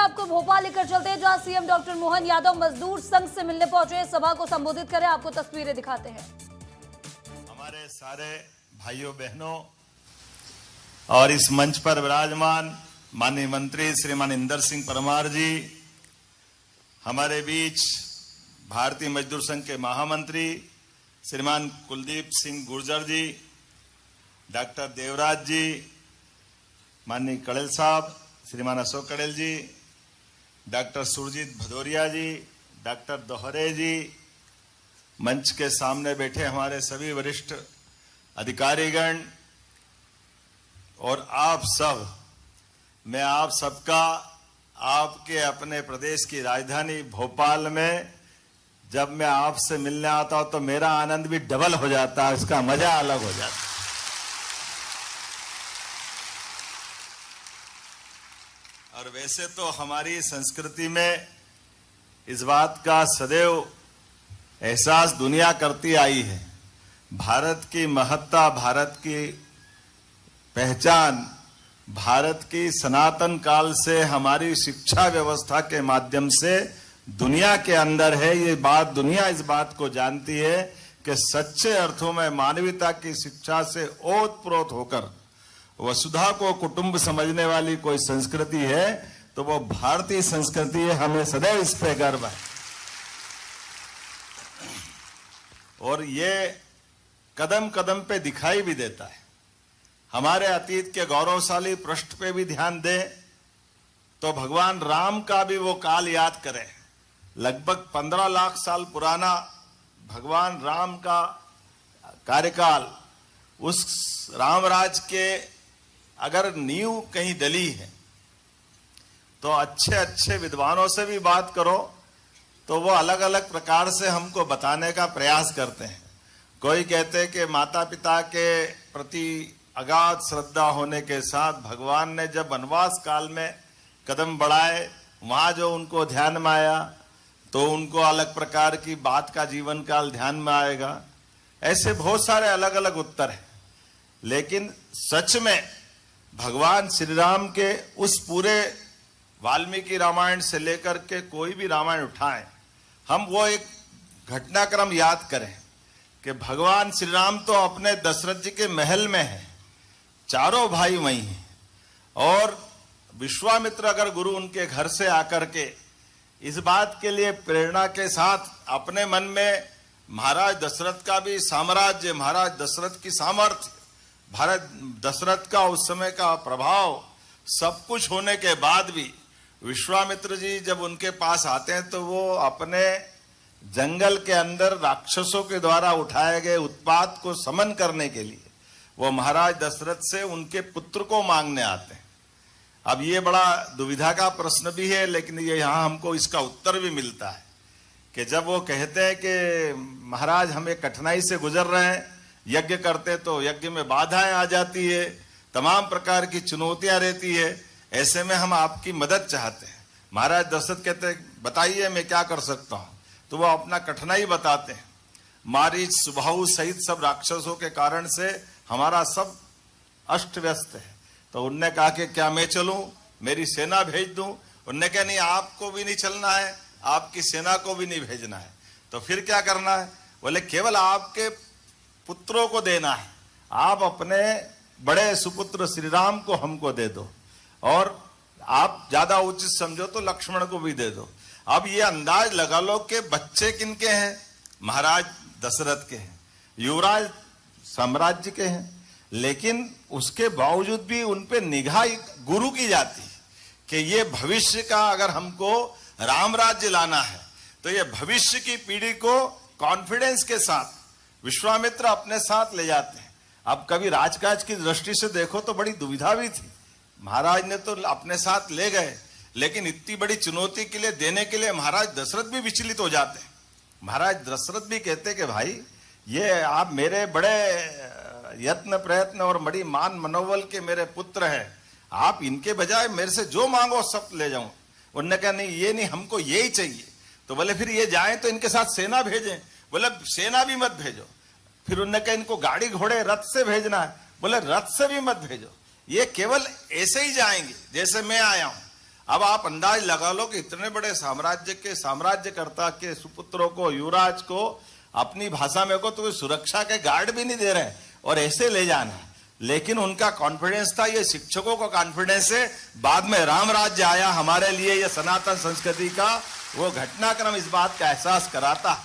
आपको भोपाल लेकर चलते हैं, जहां सीएम डॉक्टर मोहन यादव मजदूर संघ से मिलने पहुंचे। सभा को संबोधित करें, आपको तस्वीरें दिखाते हैं। हमारे सारे भाइयों बहनों और इस मंच पर विराजमान माननीय मंत्री श्रीमान इंदर सिंह परमार जी, हमारे बीच भारतीय मजदूर संघ के महामंत्री श्रीमान कुलदीप सिंह गुर्जर जी, डॉक्टर देवराज जी, माननीय कड़ेल साहब श्रीमान अशोक कड़ेल जी, डॉक्टर सुरजीत भदौरिया जी, डॉक्टर दोहरे जी, मंच के सामने बैठे हमारे सभी वरिष्ठ अधिकारीगण और आप सब, मैं आप सबका आपके अपने प्रदेश की राजधानी भोपाल में जब मैं आपसे मिलने आता हूं तो मेरा आनंद भी डबल हो जाता है, इसका मजा अलग हो जाता है। और वैसे तो हमारी संस्कृति में इस बात का सदैव एहसास दुनिया करती आई है। भारत की महत्ता, भारत की पहचान, भारत की सनातन काल से हमारी शिक्षा व्यवस्था के माध्यम से दुनिया के अंदर है। ये बात दुनिया इस बात को जानती है कि सच्चे अर्थों में मानवता की शिक्षा से ओतप्रोत होकर वसुधा को कुटुंब समझने वाली कोई संस्कृति है तो वो भारतीय संस्कृति है। हमें सदैव इस पे गर्व है और ये कदम कदम पे दिखाई भी देता है। हमारे अतीत के गौरवशाली पृष्ठ पे भी ध्यान दें तो भगवान राम का भी वो काल याद करें। लगभग 15 लाख साल पुराना भगवान राम का कार्यकाल, उस रामराज के अगर नींव कहीं डली है तो अच्छे अच्छे विद्वानों से भी बात करो तो वो अलग अलग प्रकार से हमको बताने का प्रयास करते हैं। कोई कहते हैं कि माता पिता के प्रति अगाध श्रद्धा होने के साथ भगवान ने जब वनवास काल में कदम बढ़ाए, वहां जो उनको ध्यान में आया तो उनको अलग प्रकार की बात का जीवन काल ध्यान में आएगा। ऐसे बहुत सारे अलग अलग उत्तर हैं, लेकिन सच में भगवान श्री राम के उस पूरे वाल्मीकि रामायण से लेकर के कोई भी रामायण उठाएं, हम वो एक घटनाक्रम याद करें कि भगवान श्री राम तो अपने दशरथ जी के महल में हैं, चारों भाई वहीं हैं, और विश्वामित्र अगर गुरु उनके घर से आकर के इस बात के लिए प्रेरणा के साथ अपने मन में महाराज दशरथ का भी साम्राज्य, महाराज दशरथ की सामर्थ्य, भारत दशरथ का उस समय का प्रभाव, सब कुछ होने के बाद भी विश्वामित्र जी जब उनके पास आते हैं तो वो अपने जंगल के अंदर राक्षसों के द्वारा उठाए गए उत्पात को समन करने के लिए वो महाराज दशरथ से उनके पुत्र को मांगने आते हैं। अब ये बड़ा दुविधा का प्रश्न भी है, लेकिन ये यहाँ हमको इसका उत्तर भी मिलता है कि जब वो कहते हैं कि महाराज हम एक कठिनाई से गुजर रहे हैं, यज्ञ करते तो यज्ञ में बाधाएं आ जाती है, तमाम प्रकार की चुनौतियां रहती है, ऐसे में हम आपकी मदद चाहते हैं। महाराज दशरथ कहते हैं बताइए मैं क्या कर सकता हूं। तो वो अपना कठिनाई बताते हैं। मारीच, सुबाहु सहित सब राक्षसों के कारण से हमारा सब अस्त व्यस्त है। तो उनने कहा कि क्या मैं चलूं, मेरी सेना भेज दूं? उनने कहा नहीं, आपको भी नहीं चलना है, आपकी सेना को भी नहीं भेजना है। तो फिर क्या करना है? बोले केवल आपके पुत्रों को देना है, आप अपने बड़े सुपुत्र श्री राम को हमको दे दो, और आप ज्यादा उचित समझो तो लक्ष्मण को भी दे दो। अब ये अंदाज लगा लो कि बच्चे किनके हैं? महाराज दशरथ के हैं, युवराज साम्राज्य के हैं, लेकिन उसके बावजूद भी उनपे निगाह गुरु की जाती है कि ये भविष्य का अगर हमको राम राज्य लाना है तो ये भविष्य की पीढ़ी को कॉन्फिडेंस के साथ विश्वामित्र अपने साथ ले जाते हैं। अब कभी राजकाज की दृष्टि से देखो तो बड़ी दुविधा भी थी। महाराज ने तो अपने साथ ले गए, लेकिन इतनी बड़ी चुनौती के लिए देने के लिए महाराज दशरथ भी विचलित हो जाते हैं। महाराज दशरथ भी कहते कि भाई ये आप मेरे बड़े यत्न प्रयत्न और बड़ी मान मनोबल के मेरे पुत्र हैं, आप इनके बजाय मेरे से जो मांगो सब ले जाऊं। उन्होंने कहा नहीं, ये नहीं, हमको ये ही चाहिए। तो बोले फिर ये जाएं तो इनके साथ सेना भेजें? बोले सेना भी मत भेजो। फिर उन्होंने कहा इनको गाड़ी घोड़े रथ से भेजना है? बोले रथ से भी मत भेजो, ये केवल ऐसे ही जाएंगे जैसे मैं आया हूं। अब आप अंदाज लगा लो कि इतने बड़े साम्राज्य के साम्राज्यकर्ता के सुपुत्रों को, युवराज को अपनी भाषा में को तो सुरक्षा के गार्ड भी नहीं दे रहे और ऐसे ले जाना। लेकिन उनका कॉन्फिडेंस था, ये शिक्षकों का कॉन्फिडेंस है। बाद में राम राज्य आया हमारे लिए, ये सनातन संस्कृति का वो घटनाक्रम इस बात का एहसास कराता।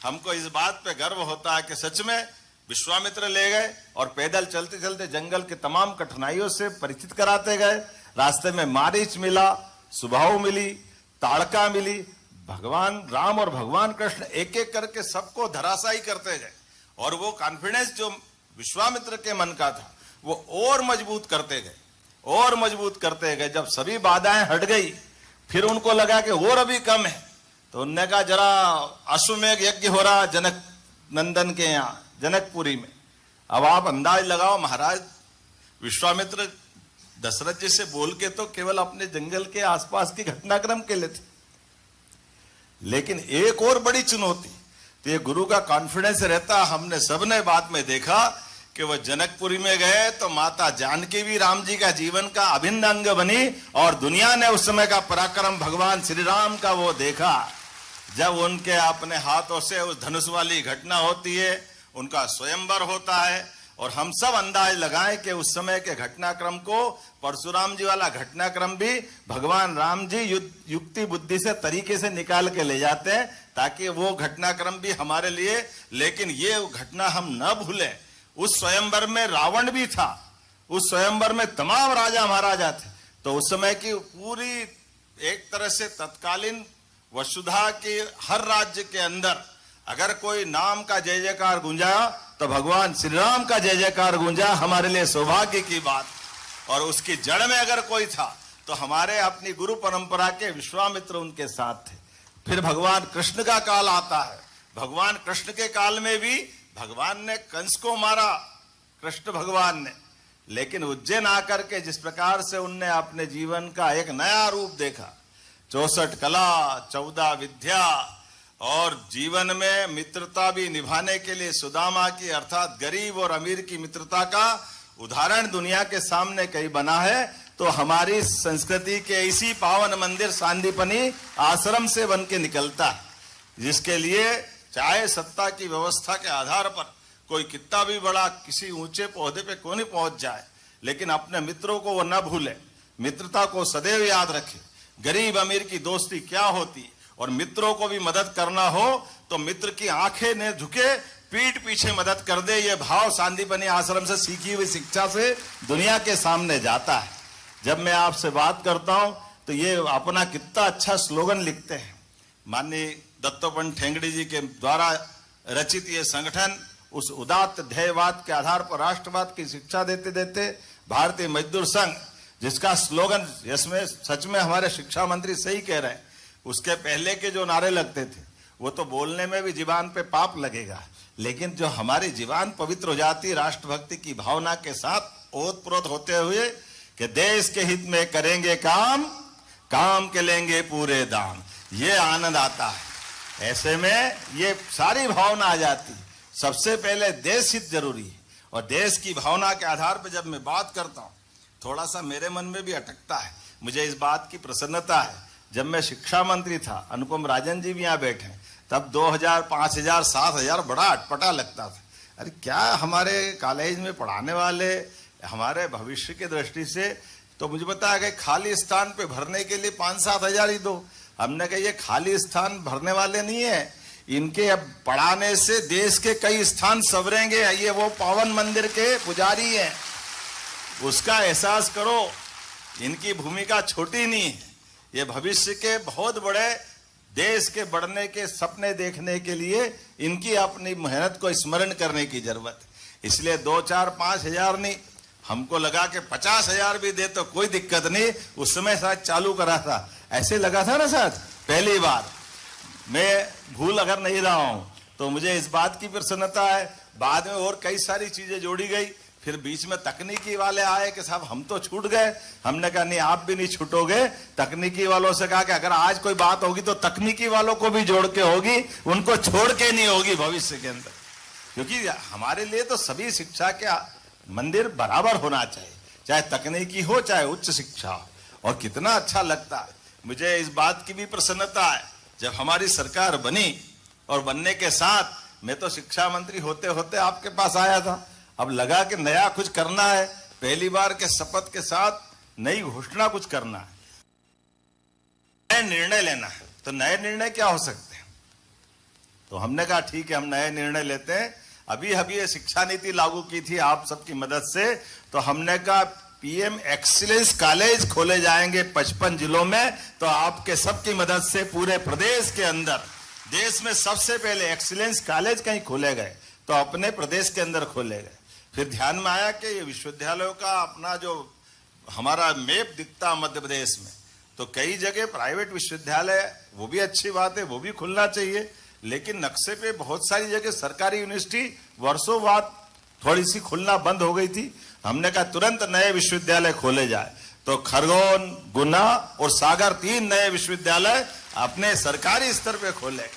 हमको इस बात पे गर्व होता है कि सच में विश्वामित्र ले गए और पैदल चलते चलते जंगल के तमाम कठिनाइयों से परिचित कराते गए। रास्ते में मारीच मिला, सुबाहु मिली, ताड़का मिली। भगवान राम और भगवान कृष्ण एक एक करके सबको धराशायी करते गए और वो कॉन्फिडेंस जो विश्वामित्र के मन का था वो और मजबूत करते गए, और मजबूत करते गए। जब सभी बाधाएं हट गई फिर उनको लगा कि और अभी कम है, तो उनने कहा जरा अश्वमेघ यज्ञ हो रहा जनक नंदन के यहाँ जनकपुरी में। अब आप अंदाज लगाओ, महाराज विश्वामित्र दशरथ जी से बोल के तो केवल अपने जंगल के आसपास की घटनाक्रम के लिए थे, लेकिन एक और बड़ी चुनौती तो ये गुरु का कॉन्फिडेंस रहता। हमने सबने बाद में देखा कि वह जनकपुरी में गए तो माता जानकी भी राम जी का जीवन का अभिन्न अंग बनी और दुनिया ने उस समय का पराक्रम भगवान श्री राम का वो देखा जब उनके अपने हाथों से उस धनुष वाली घटना होती है, उनका स्वयंवर होता है। और हम सब अंदाज लगाएं कि उस समय के घटनाक्रम को, परशुराम जी वाला घटनाक्रम भी भगवान राम जी युक्ति बुद्धि से तरीके से निकाल के ले जाते हैं ताकि वो घटनाक्रम भी हमारे लिए। लेकिन ये घटना हम न भूलें, उस स्वयंवर में रावण भी था, उस स्वयंवर में तमाम राजा महाराजा थे। तो उस समय की पूरी एक तरह से तत्कालीन वसुधा के हर राज्य के अंदर अगर कोई नाम का जय जयकार गूंजा तो भगवान श्री राम का जय जयकार गूंजा। हमारे लिए सौभाग्य की बात। और उसकी जड़ में अगर कोई था तो हमारे अपनी गुरु परंपरा के विश्वामित्र उनके साथ थे। फिर भगवान कृष्ण का काल आता है। भगवान कृष्ण के काल में भी भगवान ने कंस को मारा, कृष्ण भगवान ने, लेकिन उज्जैन आकर के जिस प्रकार से उनने अपने जीवन का एक नया रूप देखा, 64 कला, 14 विद्या और जीवन में मित्रता भी निभाने के लिए सुदामा की अर्थात गरीब और अमीर की मित्रता का उदाहरण दुनिया के सामने कहीं बना है। तो हमारी संस्कृति के इसी पावन मंदिर सांदीपनी आश्रम से बन के निकलता है, जिसके लिए चाहे सत्ता की व्यवस्था के आधार पर कोई कितना भी बड़ा किसी ऊंचे पौधे पे क्यों नहीं पहुंच जाए, लेकिन अपने मित्रों को वो न भूले, मित्रता को सदैव याद रखे। गरीब अमीर की दोस्ती क्या होती और मित्रों को भी मदद करना हो तो मित्र की आंखें न झुके, पीठ पीछे मदद कर दे। ये भाव सांदीपनी आश्रम से सीखी हुई शिक्षा से दुनिया के सामने जाता है। जब मैं आपसे बात करता हूं तो ये अपना कितना अच्छा स्लोगन लिखते हैं। माननीय दत्तोपंत ठेंगड़ी जी के द्वारा रचित ये संगठन उस उदात्त ध्येयवाद के आधार पर राष्ट्रवाद की शिक्षा देते देते भारतीय मजदूर संघ, जिसका स्लोगन, इसमें सच में हमारे शिक्षा मंत्री सही कह रहे हैं, उसके पहले के जो नारे लगते थे वो तो बोलने में भी जीवान पे पाप लगेगा, लेकिन जो हमारी जीवान पवित्र हो जाती राष्ट्रभक्ति की भावना के साथ ओतप्रोत होते हुए कि देश के हित में करेंगे काम, काम के लेंगे पूरे दाम, ये आनंद आता है। ऐसे में ये सारी भावना आ जाती। सबसे पहले देश हित जरूरी है और देश की भावना के आधार पर जब मैं बात करता हूं थोड़ा सा मेरे मन में भी अटकता है। मुझे इस बात की प्रसन्नता है, जब मैं शिक्षा मंत्री था, अनुपम राजन जी भी यहाँ बैठे, तब 2000, 5000, 7000 बड़ा अटपटा लगता था। अरे क्या हमारे कॉलेज में पढ़ाने वाले हमारे भविष्य की दृष्टि से, तो मुझे बताया कि खाली स्थान पे भरने के लिए 5-7 हजार ही दो। हमने कहा ये खाली स्थान भरने वाले नहीं है, इनके अब पढ़ाने से देश के कई स्थान संवरेंगे। ये वो पावन मंदिर के पुजारी हैं, उसका एहसास करो। इनकी भूमिका छोटी नहीं है, ये भविष्य के बहुत बड़े देश के बढ़ने के सपने देखने के लिए इनकी अपनी मेहनत को स्मरण करने की जरूरत है। इसलिए 2, 4, 5 हजार नहीं, हमको लगा कि 50 हजार भी दे तो कोई दिक्कत नहीं। उस समय शायद चालू करा था, ऐसे लगा था ना शायद पहली बार। मैं भूल अगर नहीं रहा हूं तो मुझे इस बात की प्रसन्नता है। बाद में और कई सारी चीजें जोड़ी गई, फिर बीच में तकनीकी वाले आए कि साहब हम तो छूट गए। हमने कहा नहीं, आप भी नहीं छूटोगे। तकनीकी वालों से कहा कि अगर आज कोई बात होगी तो तकनीकी वालों को भी जोड़ के होगी, उनको छोड़ के नहीं होगी भविष्य के अंदर। क्योंकि हमारे लिए तो सभी शिक्षा के मंदिर बराबर होना चाहिए, चाहे तकनीकी हो चाहे उच्च शिक्षा हो। और कितना अच्छा लगता है। मुझे इस बात की भी प्रसन्नता है, जब हमारी सरकार बनी और बनने के साथ मैं तो शिक्षा मंत्री होते होते आपके पास आया था, अब लगा कि नया कुछ करना है, पहली बार के शपथ के साथ नई घोषणा कुछ करना है, नए निर्णय लेना है। तो नए निर्णय क्या हो सकते हैं? तो हमने कहा ठीक है, हम नए निर्णय लेते हैं। अभी अभी ये शिक्षा नीति लागू की थी आप सबकी मदद से, तो हमने कहा पीएम एक्सीलेंस कॉलेज खोले जाएंगे 55 जिलों में। तो आपके सबकी मदद से पूरे प्रदेश के अंदर देश में सबसे पहले एक्सीलेंस कॉलेज कहीं खोले गए, तो अपने प्रदेश के अंदर खोले गए। फिर ध्यान में आया कि ये विश्वविद्यालयों का अपना जो हमारा मैप दिखता मध्य प्रदेश में, तो कई जगह प्राइवेट विश्वविद्यालय, वो भी अच्छी बात है, वो भी खुलना चाहिए, लेकिन नक्शे पे बहुत सारी जगह सरकारी यूनिवर्सिटी वर्षों बाद थोड़ी सी खुलना बंद हो गई थी। हमने कहा तुरंत नए विश्वविद्यालय खोले जाए। तो खरगोन, गुना और सागर 3 नए विश्वविद्यालय अपने सरकारी स्तर पे खोले।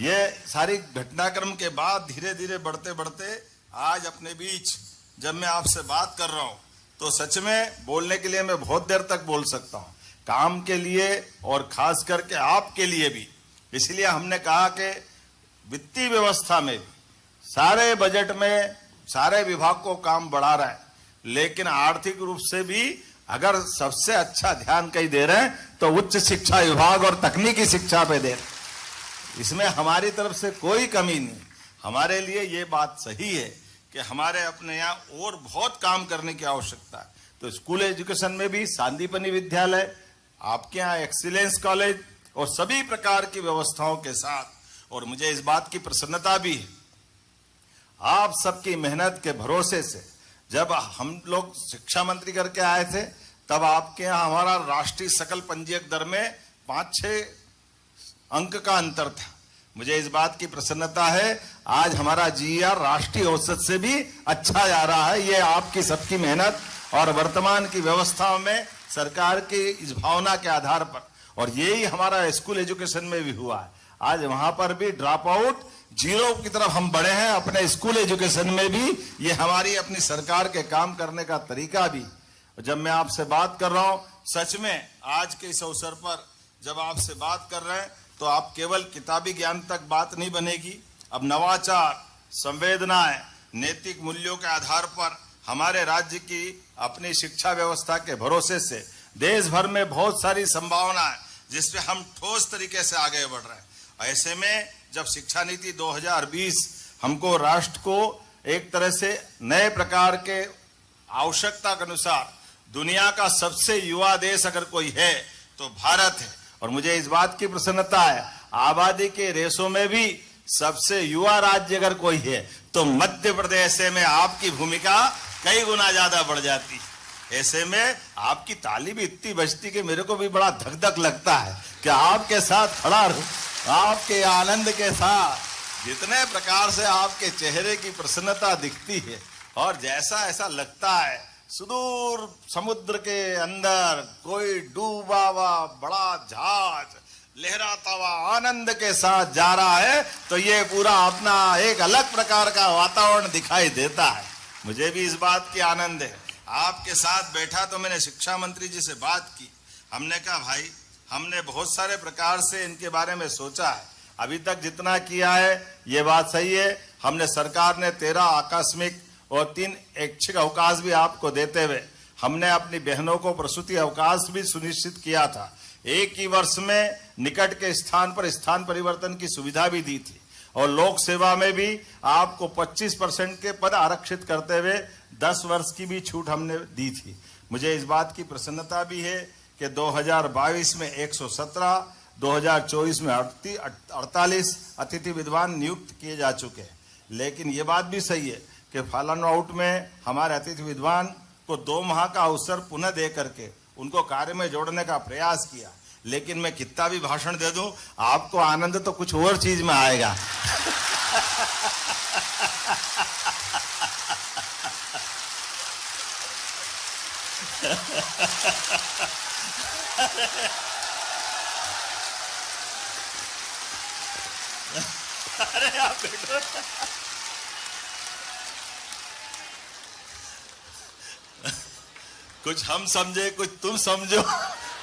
ये सारी घटनाक्रम के बाद धीरे धीरे बढ़ते बढ़ते आज अपने बीच जब मैं आपसे बात कर रहा हूं, तो सच में बोलने के लिए मैं बहुत देर तक बोल सकता हूं, काम के लिए और खास करके आपके लिए भी। इसलिए हमने कहा कि वित्तीय व्यवस्था में भी सारे बजट में सारे विभाग को काम बढ़ा रहा है, लेकिन आर्थिक रूप से भी अगर सबसे अच्छा ध्यान कहीं दे रहे हैं तो उच्च शिक्षा विभाग और तकनीकी शिक्षा पे दे रहे हैं। इसमें हमारी तरफ से कोई कमी नहीं। हमारे लिए ये बात सही है कि हमारे अपने यहाँ और बहुत काम करने की आवश्यकता है। तो स्कूल एजुकेशन में भी सांदीपनि विद्यालय, आपके यहाँ एक्सीलेंस कॉलेज और सभी प्रकार की व्यवस्थाओं के साथ, और मुझे इस बात की प्रसन्नता भी है, आप सबकी मेहनत के भरोसे से जब हम लोग शिक्षा मंत्री करके आए थे, तब आपके यहाँ हमारा राष्ट्रीय सकल पंजीयक दर में 5-6 अंक का अंतर था। मुझे इस बात की प्रसन्नता है, आज हमारा जीआर राष्ट्रीय औसत से भी अच्छा जा रहा है। ये आपकी सबकी मेहनत और वर्तमान की व्यवस्थाओं में सरकार की इस भावना के आधार पर, और यही हमारा स्कूल एजुकेशन में भी हुआ है। आज वहां पर भी ड्रॉप आउट जीरो की तरफ हम बढ़े हैं अपने स्कूल एजुकेशन में भी। ये हमारी अपनी सरकार के काम करने का तरीका भी। जब मैं आपसे बात कर रहा हूं, सच में आज के इस अवसर पर जब आपसे बात कर रहे हैं, तो आप केवल किताबी ज्ञान तक बात नहीं बनेगी। अब नवाचार, संवेदनाएं, नैतिक मूल्यों के आधार पर हमारे राज्य की अपनी शिक्षा व्यवस्था के भरोसे से देश भर में बहुत सारी संभावना है, जिसपे हम ठोस तरीके से आगे बढ़ रहे हैं। ऐसे में जब शिक्षा नीति 2020 हमको राष्ट्र को एक तरह से नए प्रकार के आवश्यकता के अनुसार दुनिया का सबसे युवा देश अगर कोई है तो भारत है। और मुझे इस बात की प्रसन्नता है, आबादी के रेशों में भी सबसे युवा राज्य अगर कोई है तो मध्य प्रदेश में आपकी भूमिका कई गुना ज्यादा बढ़ जाती है। ऐसे में आपकी ताली भी इतनी बजती कि मेरे को भी बड़ा धक धक लगता है कि आपके साथ खड़ा रहूं, आपके आनंद के साथ। जितने प्रकार से आपके चेहरे की प्रसन्नता दिखती है, और जैसा ऐसा लगता है सुदूर समुद्र के अंदर कोई डूबा हुआ बड़ा जहाज लहराता हुआ आनंद के साथ जा रहा है, तो ये पूरा अपना एक अलग प्रकार का वातावरण दिखाई देता है। मुझे भी इस बात की आनंद है। आपके साथ बैठा तो मैंने शिक्षा मंत्री जी से बात की। हमने कहा भाई, हमने बहुत सारे प्रकार से इनके बारे में सोचा है, अभी तक जितना किया है ये बात सही है। हमने सरकार ने 13 आकस्मिक और 3 ऐच्छिक अवकाश भी आपको देते हुए हमने अपनी बहनों को प्रसूति अवकाश भी सुनिश्चित किया था। एक ही वर्ष में निकट के स्थान पर स्थान परिवर्तन की सुविधा भी दी थी, और लोक सेवा में भी आपको 25% के पद आरक्षित करते हुए 10 वर्ष की भी छूट हमने दी थी। मुझे इस बात की प्रसन्नता भी है कि 2022 में 117, 2024 में 48 अतिथि विद्वान नियुक्त किए जा चुके हैं। लेकिन ये बात भी सही है कि फॉलन आउट में हमारे अतिथि विद्वान को 2 माह का अवसर पुनः दे करके उनको कार्य में जोड़ने का प्रयास किया। लेकिन मैं कितना भी भाषण दे दूं, आपको आनंद तो कुछ और चीज में आएगा। अरे आप बैठो। कुछ हम समझे कुछ तुम समझो,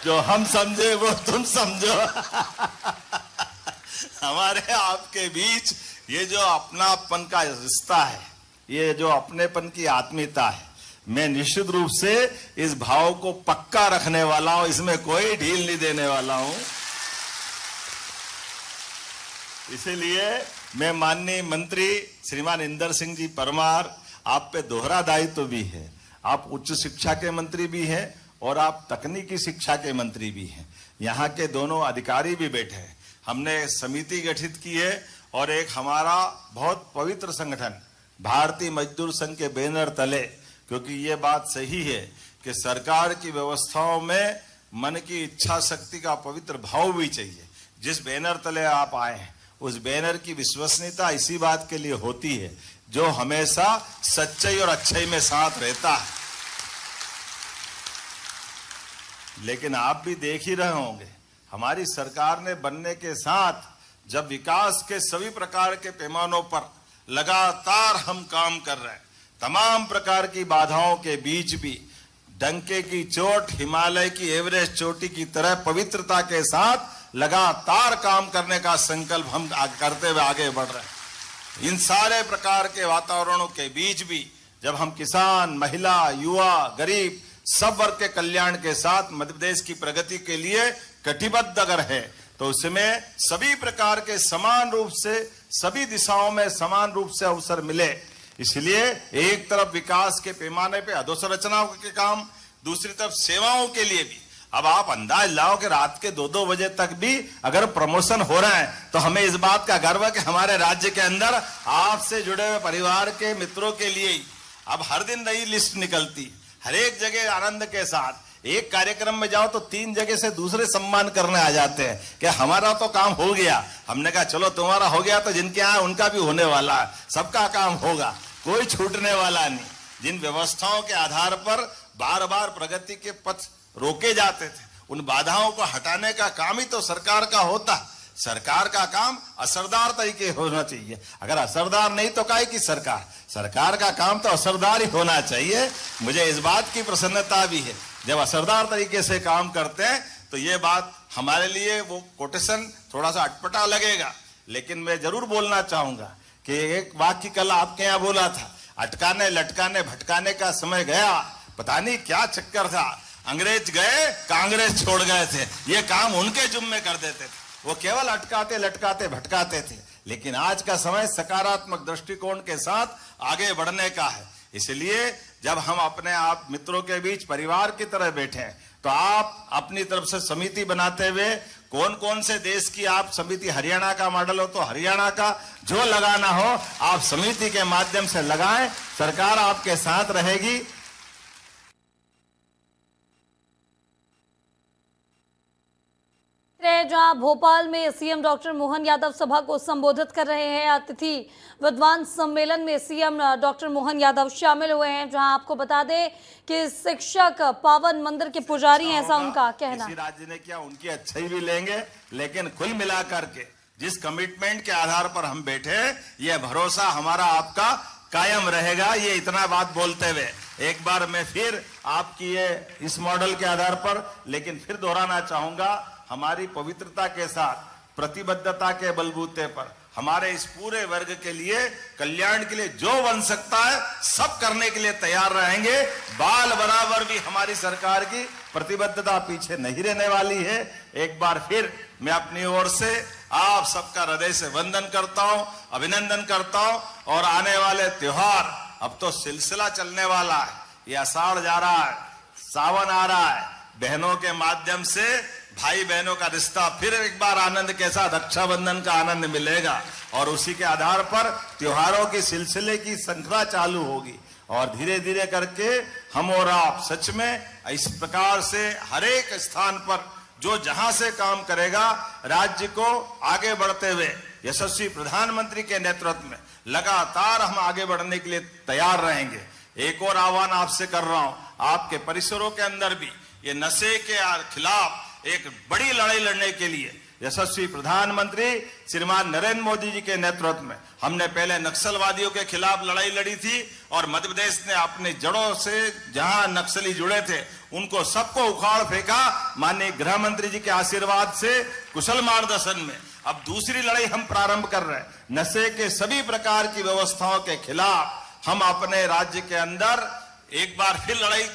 जो हम समझे वो तुम समझो। हमारे आपके बीच ये जो अपनापन का रिश्ता है, ये जो अपनेपन की आत्मीयता है, मैं निश्चित रूप से इस भाव को पक्का रखने वाला हूं, इसमें कोई ढील नहीं देने वाला हूं। इसीलिए मैं माननीय मंत्री श्रीमान इंदर सिंह जी परमार, आप पे दोहरा दायित्व भी है। आप उच्च शिक्षा के मंत्री भी हैं और आप तकनीकी शिक्षा के मंत्री भी हैं। यहाँ के दोनों अधिकारी भी बैठे हैं। हमने समिति गठित की है और एक हमारा बहुत पवित्र संगठन भारतीय मजदूर संघ के बैनर तले, क्योंकि ये बात सही है कि सरकार की व्यवस्थाओं में मन की इच्छा शक्ति का पवित्र भाव भी चाहिए। जिस बैनर तले आप आए हैं उस बैनर की विश्वसनीयता इसी बात के लिए होती है जो हमेशा सच्चाई और अच्छाई में साथ रहता है। लेकिन आप भी देख ही रहे होंगे, हमारी सरकार ने बनने के साथ जब विकास के सभी प्रकार के पैमानों पर लगातार हम काम कर रहे हैं, तमाम प्रकार की बाधाओं के बीच भी डंके की चोट हिमालय की एवरेस्ट चोटी की तरह पवित्रता के साथ लगातार काम करने का संकल्प हम करते हुए आगे बढ़ रहे हैं। इन सारे प्रकार के वातावरणों के बीच भी जब हम किसान, महिला, युवा, गरीब सब वर्ग के कल्याण के साथ मध्य प्रदेश की प्रगति के लिए कटिबद्ध अगर है तो उसमें सभी प्रकार के समान रूप से सभी दिशाओं में समान रूप से अवसर मिले। इसलिए एक तरफ विकास के पैमाने पे अधोसंरचनाओं के काम, दूसरी तरफ सेवाओं के लिए भी। अब आप अंदाज लाओ कि रात के 2-2 बजे तक भी अगर प्रमोशन हो रहा है तो हमें इस बात का गर्व है कि हमारे राज्य के अंदर आपसे जुड़े हुए परिवार के मित्रों के लिए ही अब हर दिन नई लिस्ट निकलती, हर एक जगह आनंद के साथ। एक कार्यक्रम में जाओ तो 3 जगह से दूसरे सम्मान करने आ जाते हैं कि हमारा तो काम हो गया। हमने कहा चलो तुम्हारा हो गया तो जिनके यहाँ उनका भी होने वाला है, सबका काम होगा, कोई छूटने वाला नहीं। जिन व्यवस्थाओं के आधार पर बार बार प्रगति के पथ रोके जाते थे, उन बाधाओं को हटाने का काम ही तो सरकार का होता। सरकार का काम असरदार तरीके होना चाहिए। अगर असरदार नहीं तो काहे की सरकार का काम तो असरदार ही होना चाहिए। मुझे इस बात की प्रसन्नता भी है, जब असरदार तरीके से काम करते हैं तो ये बात हमारे लिए वो कोटेशन थोड़ा सा अटपटा लगेगा, लेकिन मैं जरूर बोलना चाहूंगा कि एक वाक्य कल आपके यहाँ बोला था, अटकाने लटकाने भटकाने का समय गया। पता नहीं क्या चक्कर था, अंग्रेज गए कांग्रेस छोड़ गए थे, ये काम उनके जुम्मे कर देते थे। वो केवल अटकाते लटकाते भटकाते थे। लेकिन आज का समय सकारात्मक दृष्टिकोण के साथ आगे बढ़ने का है। इसलिए जब हम अपने आप मित्रों के बीच परिवार की तरह बैठे हैं तो आप अपनी तरफ से समिति बनाते हुए कौन कौन से देश की आप समिति, हरियाणा का मॉडल हो तो हरियाणा का, जो लगाना हो आप समिति के माध्यम से लगाएं, सरकार आपके साथ रहेगी। जहां भोपाल में सीएम डॉक्टर मोहन यादव सभा को संबोधित कर रहे हैं। अतिथि विद्वान सम्मेलन में सीएम डॉक्टर मोहन यादव शामिल हुए हैं, जहां आपको बता दें कि शिक्षक पावन मंदिर के पुजारी हैं, ऐसा उनका कहना। किसी राज्य ने किया उनकी अच्छाई भी लेंगे, लेकिन कुल मिलाकर के जिस कमिटमेंट के आधार पर हम बैठे, यह भरोसा हमारा आपका कायम रहेगा। ये इतना बात बोलते हुए एक बार मैं फिर आपकी ये इस मॉडल के आधार पर लेकिन फिर दोहराना चाहूंगा, हमारी पवित्रता के साथ प्रतिबद्धता के बलबूते पर हमारे इस पूरे वर्ग के लिए कल्याण के लिए जो बन सकता है सब करने के लिए तैयार रहेंगे। बाल बराबर भी हमारी सरकार की प्रतिबद्धता पीछे नहीं रहने वाली है। एक बार फिर मैं अपनी ओर से आप सबका हृदय से वंदन करता हूं, अभिनंदन करता हूं। और आने वाले त्योहार, अब तो सिलसिला चलने वाला है, ये आषाढ़ जा रहा है, सावन आ रहा है, बहनों के माध्यम से भाई बहनों का रिश्ता फिर एक बार आनंद के साथ रक्षाबंधन का आनंद मिलेगा और उसी के आधार पर त्योहारों के सिलसिले की श्रृंखला चालू होगी। और धीरे धीरे करके हम और आप सच में इस प्रकार से हर एक स्थान पर जो जहां से काम करेगा, राज्य को आगे बढ़ते हुए यशस्वी प्रधानमंत्री के नेतृत्व में लगातार हम आगे बढ़ने के लिए तैयार रहेंगे। एक और आह्वान आपसे कर रहा हूं, आपके परिसरों के अंदर भी ये नशे के खिलाफ एक बड़ी लड़ाई लड़ने के लिए यशस्वी प्रधानमंत्री श्रीमान नरेंद्र मोदी जी के नेतृत्व में हमने पहले नक्सलवादियों के खिलाफ लड़ाई लड़ी थी और मध्य प्रदेश ने अपनी जड़ों से जहां नक्सली जुड़े थे उनको सबको उखाड़ फेंका। माननीय गृह मंत्री जी के आशीर्वाद से कुशल मार्गदर्शन में अब दूसरी लड़ाई हम प्रारंभ कर रहे हैं। नशे के सभी प्रकार की व्यवस्थाओं के खिलाफ हम अपने राज्य के अंदर एक बार फिर लड़ाई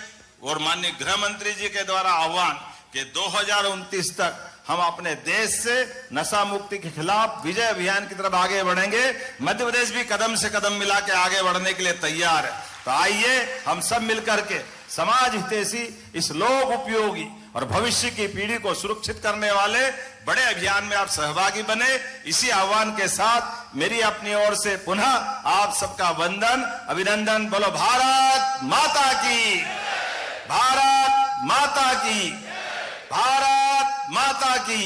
और माननीय गृह मंत्री जी के द्वारा आह्वान कि 2029 तक हम अपने देश से नशा मुक्ति के खिलाफ विजय अभियान की तरफ आगे बढ़ेंगे। मध्य प्रदेश भी कदम से कदम मिला के आगे बढ़ने के लिए तैयार है। तो आइए हम सब मिलकर के समाज हितैषी इस लोक उपयोगी और भविष्य की पीढ़ी को सुरक्षित करने वाले बड़े अभियान में आप सहभागी बने। इसी आह्वान के साथ मेरी अपनी ओर से पुनः आप सबका वंदन अभिनंदन। बोलो भारत माता की, भारत माता की, भारत माता की।